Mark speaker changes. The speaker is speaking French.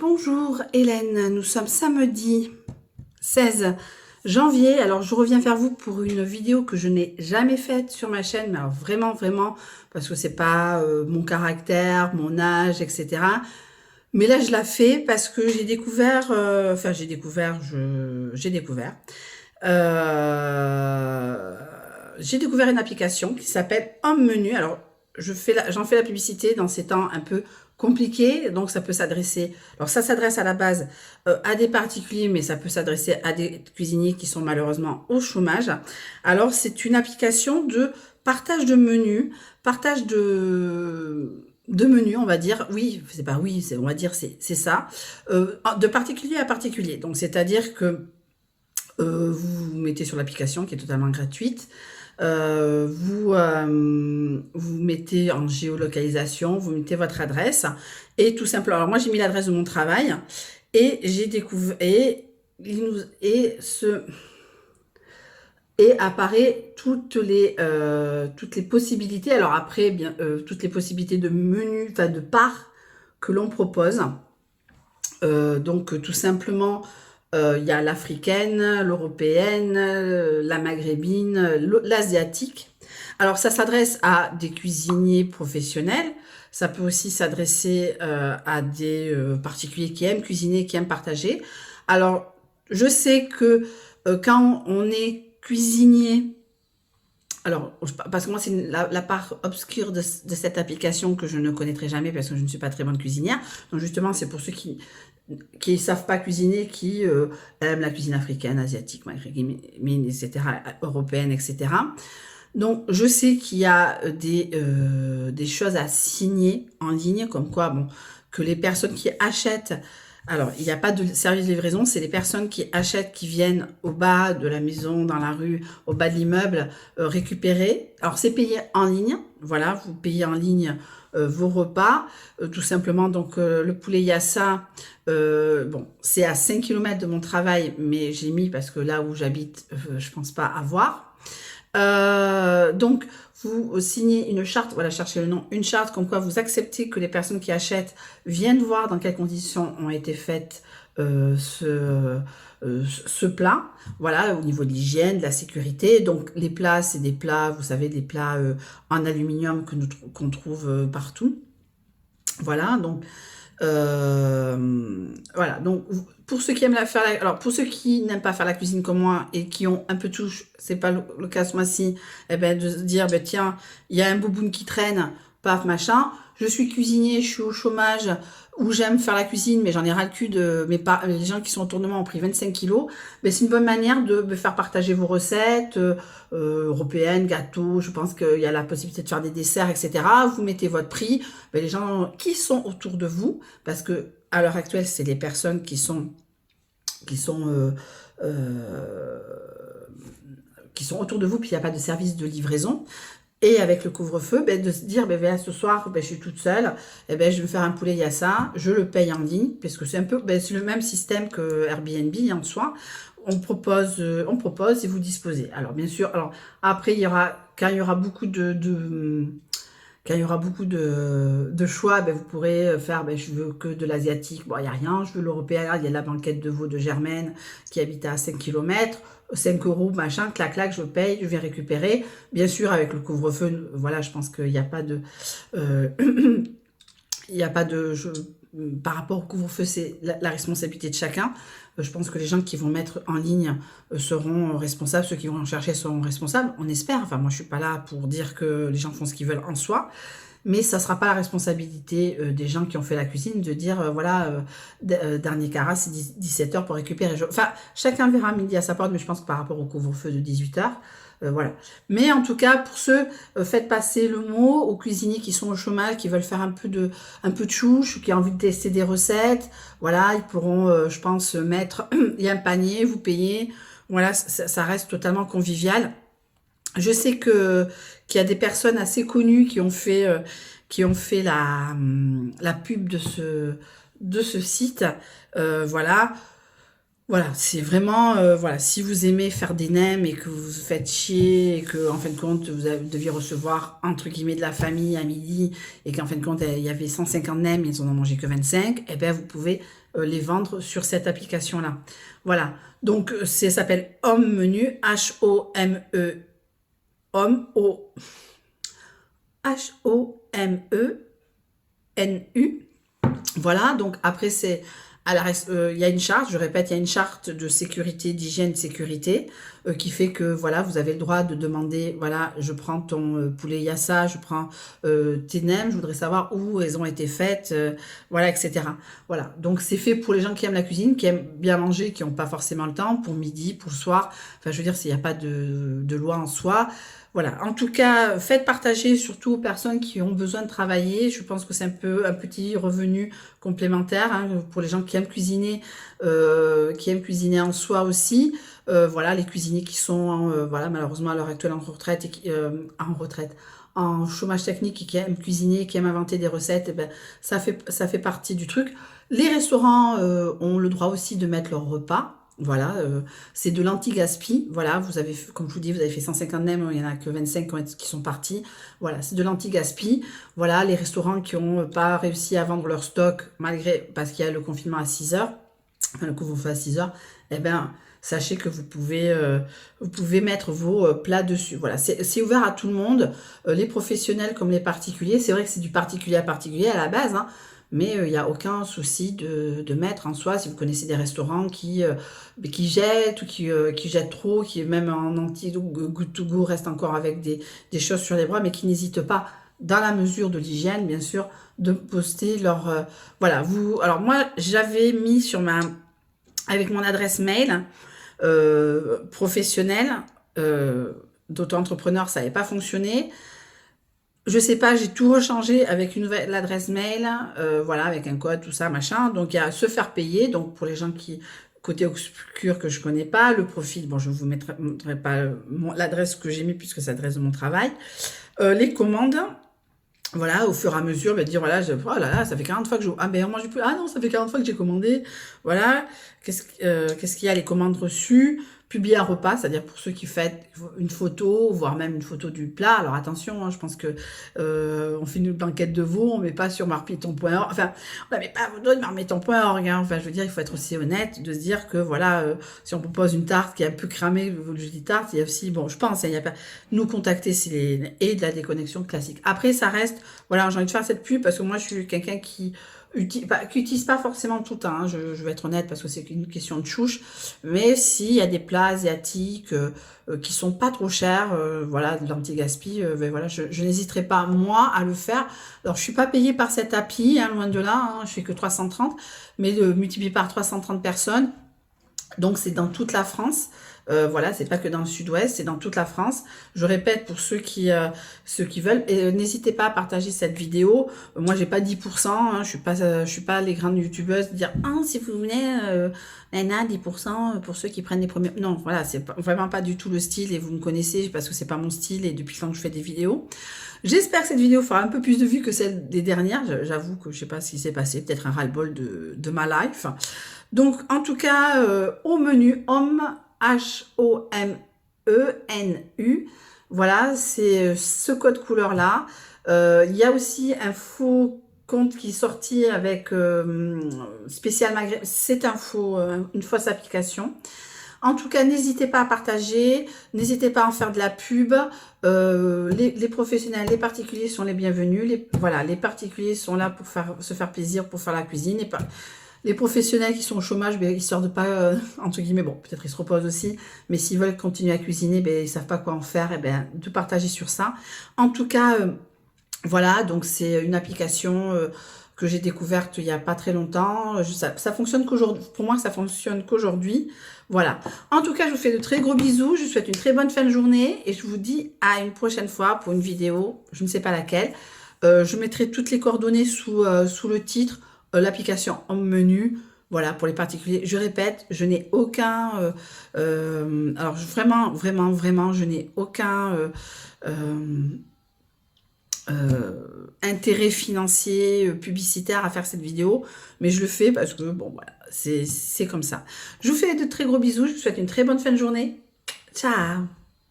Speaker 1: Bonjour Hélène, nous sommes samedi 16 janvier. Alors je reviens vers vous pour une vidéo que je n'ai jamais faite sur ma chaîne, mais alors vraiment, parce que c'est pas mon caractère, mon âge, etc. Mais là je la fais parce que j'ai découvert, j'ai découvert une application qui s'appelle Home Menu. Alors j'en fais la publicité dans ces temps un peu compliqués, donc ça peut s'adresser, alors ça s'adresse à la base à des particuliers, mais ça peut s'adresser à des cuisiniers qui sont malheureusement au chômage. Alors c'est une application de partage de menus, partage de menus, on va dire, oui, c'est pas oui, on va dire c'est ça, de particulier à particulier. Donc c'est-à-dire que vous vous mettez sur l'application qui est totalement gratuite. Vous mettez en géolocalisation, vous mettez votre adresse et tout simplement. Alors moi j'ai mis l'adresse de mon travail et j'ai découvert et apparaît toutes les possibilités. Alors après bien toutes les possibilités de menus, enfin de parts que l'on propose. Donc tout simplement. Il y a l'africaine, l'européenne, la maghrébine, l'asiatique. Alors, ça s'adresse à des cuisiniers professionnels. Ça peut aussi s'adresser à des particuliers qui aiment cuisiner, qui aiment partager. Alors, je sais que quand on est cuisinier, alors, parce que moi, c'est la part obscure de cette application que je ne connaîtrai jamais parce que je ne suis pas très bonne cuisinière. Donc, justement, c'est pour ceux qui ne savent pas cuisiner, qui aiment la cuisine africaine, asiatique, maghrébine, etc., européenne, etc. Donc, je sais qu'il y a des choses à signer en ligne, comme quoi, bon, que les personnes qui achètent, alors, il n'y a pas de service de livraison, c'est les personnes qui achètent, qui viennent au bas de la maison, dans la rue, au bas de l'immeuble, récupérer. Alors, c'est payé en ligne, voilà, vous payez en ligne vos repas, tout simplement. Donc, le poulet Yassa, bon, c'est à 5 km de mon travail, mais j'ai mis parce que là où j'habite, je pense pas avoir. Donc, vous signez une charte, voilà, cherchez le nom, une charte comme quoi vous acceptez que les personnes qui achètent viennent voir dans quelles conditions ont été faites ce plat, voilà, au niveau de l'hygiène, de la sécurité. Donc, les plats, c'est des plats, vous savez, des plats en aluminium qu'on trouve partout. Voilà, donc voilà, donc pour ceux qui aiment alors pour ceux qui n'aiment pas faire la cuisine comme moi et qui ont un peu de touche, c'est pas le cas ce mois-ci, eh ben de se dire ben tiens, il y a un bouboune qui traîne, paf machin, je suis cuisinier, je suis au chômage, ou j'aime faire la cuisine, mais j'en ai ras le cul de les gens qui sont autour de moi ont pris 25 kilos, ben c'est une bonne manière de faire partager vos recettes européennes, gâteaux, je pense qu'il y a la possibilité de faire des desserts, etc. Vous mettez votre prix, ben les gens qui sont autour de vous, parce que à l'heure actuelle, c'est les personnes qui sont autour de vous, puis il n'y a pas de service de livraison. Et avec le couvre-feu, ben, de se dire, ben, ce soir, ben, je suis toute seule, et ben, je vais me faire un poulet Yassa, je le paye en ligne, parce que c'est un peu, ben, c'est le même système que Airbnb en soi. On propose et vous disposez. Alors bien sûr, alors après quand il y aura beaucoup de choix, ben, vous pourrez faire, ben, je veux que de l'asiatique, bon, il n'y a rien, je veux l'européen, il y a la banquette de veau de Germaine qui habite à 5 km, 5 €, machin, clac, clac, je paye, je viens récupérer. Bien sûr, avec le couvre-feu, voilà, je pense qu'il n'y a pas de... il n'y a pas de... par rapport au couvre-feu, c'est la responsabilité de chacun. Je pense que les gens qui vont mettre en ligne seront responsables, ceux qui vont en chercher seront responsables, on espère. Enfin, moi, je suis pas là pour dire que les gens font ce qu'ils veulent en soi, mais ça sera pas la responsabilité des gens qui ont fait la cuisine de dire, voilà, dernier carat, c'est 17 h pour récupérer. Enfin, chacun verra midi à sa porte, mais je pense que par rapport au couvre-feu de 18 h, voilà. Mais en tout cas, pour ceux, faites passer le mot aux cuisiniers qui sont au chômage, qui veulent faire un peu de chouche, qui ont envie de tester des recettes. Voilà, ils pourront, je pense, mettre, il y a un panier, vous payez. Voilà, ça reste totalement convivial. Je sais qu'il y a des personnes assez connues qui ont fait la pub de ce site. Voilà. Voilà, c'est vraiment, voilà, si vous aimez faire des nems et que vous vous faites chier et que en fin de compte, deviez recevoir, entre guillemets, de la famille à midi et qu'en fin de compte, il y avait 150 nems, ils en ont mangé que 25, eh bien, vous pouvez les vendre sur cette application-là. Voilà, donc ça s'appelle Home Menu, H-O-M-E, Home, O, H-O-M-E-N-U. Voilà, donc après, il y a une charte, je répète, il y a une charte de sécurité, d'hygiène, de sécurité, qui fait que, voilà, vous avez le droit de demander, voilà, je prends ton poulet yassa, je prends tes nems, je voudrais savoir où elles ont été faites, voilà, etc. Voilà, donc c'est fait pour les gens qui aiment la cuisine, qui aiment bien manger, qui n'ont pas forcément le temps, pour midi, pour le soir, enfin, je veux dire, il n'y a pas de loi en soi. Voilà, en tout cas, faites partager surtout aux personnes qui ont besoin de travailler. Je pense que c'est un peu un petit revenu complémentaire hein, pour les gens qui aiment cuisiner en soi aussi. Voilà, les cuisiniers qui sont voilà, malheureusement à l'heure actuelle en retraite, en retraite, en chômage technique et qui aiment cuisiner, qui aiment inventer des recettes, eh ben, ça fait partie du truc. Les restaurants ont le droit aussi de mettre leur repas. Voilà, c'est de l'anti-gaspi. Voilà, vous avez, comme je vous dis, vous avez fait 150 nems, il n'y en a que 25 qui sont partis. Voilà, c'est de l'anti-gaspi. Voilà, les restaurants qui n'ont pas réussi à vendre leur stock, parce qu'il y a le confinement à 6 heures, enfin, le couvre-feu à 6 heures, eh bien, sachez que vous pouvez mettre vos plats dessus. Voilà, c'est ouvert à tout le monde, les professionnels comme les particuliers. C'est vrai que c'est du particulier à particulier à la base, hein, mais il n'y a aucun souci de mettre en soi, si vous connaissez des restaurants qui jettent ou qui jettent trop, qui même en anti-good to go restent encore avec des choses sur les bras, mais qui n'hésitent pas, dans la mesure de l'hygiène, bien sûr, de poster leur... voilà, vous... Alors moi, j'avais mis avec mon adresse mail professionnelle, d'auto-entrepreneur, ça n'avait pas fonctionné. Je sais pas, j'ai tout rechangé avec une nouvelle adresse mail, voilà, avec un code, tout ça, machin. Donc, il y a se faire payer. Donc, pour les gens qui, côté obscur que je connais pas, le profil, bon, je vous montrerai pas l'adresse que j'ai mis puisque c'est l'adresse de mon travail. Les commandes, voilà, au fur et à mesure, dire voilà, oh là là, ça fait 40 fois que je... Ah ben on mange plus. Ah non, ça fait 40 fois que j'ai commandé. Voilà, qu'est-ce qu'il y a, les commandes reçues, publier un repas, c'est-à-dire pour ceux qui font une photo, voire même une photo du plat. Alors attention, hein, je pense que on fait une blanquette de veau, on met pas sur marmiton.org, enfin, on la met pas de marmiton.org, hein. Enfin, je veux dire, il faut être aussi honnête, de se dire que voilà, si on propose une tarte qui est un peu cramée, je dis tarte, il y a aussi, bon, je pense, il y a pas, nous contacter et de la déconnexion classique. Après, ça reste, voilà, j'ai envie de faire cette pub parce que moi, je suis quelqu'un qui utilise pas forcément tout le temps, hein, je vais être honnête parce que c'est une question de chouche, mais s'il y a des plats asiatiques qui sont pas trop chers, voilà, de l'anti-gaspi, ben voilà, je n'hésiterai pas, moi, à le faire. Alors, je suis pas payée par cette appli, hein, loin de là, hein, je fais que 330, mais multiplié par 330 personnes, donc c'est dans toute la France. Voilà, c'est pas que dans le sud-ouest, c'est dans toute la France. Je répète pour ceux qui veulent. Et n'hésitez pas à partager cette vidéo. Moi, j'ai pas 10%. Hein, je suis pas les grandes youtubeuses dire ah si vous venez, Nana 10% pour ceux qui prennent les premiers. Non, voilà, c'est vraiment pas du tout le style. Et vous me connaissez parce que c'est pas mon style et depuis quand je fais des vidéos. J'espère que cette vidéo fera un peu plus de vues que celle des dernières. J'avoue que je sais pas ce qui s'est passé. Peut-être un ras-le-bol de ma life. Donc, en tout cas, au menu, Home, H-O-M-E-N-U. Voilà, c'est ce code couleur-là. Il y a aussi un faux compte qui est sorti avec spécial Maghreb. C'est une fausse application. En tout cas, n'hésitez pas à partager, n'hésitez pas à en faire de la pub. Les professionnels, les particuliers sont les bienvenus. Voilà, les particuliers sont là pour se faire plaisir, pour faire la cuisine. Les professionnels qui sont au chômage, ben, histoire de pas, entre guillemets, bon, peut-être ils se reposent aussi, mais s'ils veulent continuer à cuisiner, ben, ils savent pas quoi en faire, et ben, de partager sur ça. En tout cas, voilà, donc c'est une application que j'ai découverte il y a pas très longtemps. Ça fonctionne qu'aujourd'hui. Pour moi, ça fonctionne qu'aujourd'hui. Voilà. En tout cas, je vous fais de très gros bisous. Je vous souhaite une très bonne fin de journée et je vous dis à une prochaine fois pour une vidéo, je ne sais pas laquelle. Je mettrai toutes les coordonnées sous le titre. L'application en menu, voilà, pour les particuliers. Je répète, je n'ai aucun... alors, vraiment, je n'ai aucun... intérêt financier, publicitaire à faire cette vidéo, mais je le fais parce que, bon, voilà, c'est comme ça. Je vous fais de très gros bisous, je vous souhaite une très bonne fin de journée. Ciao!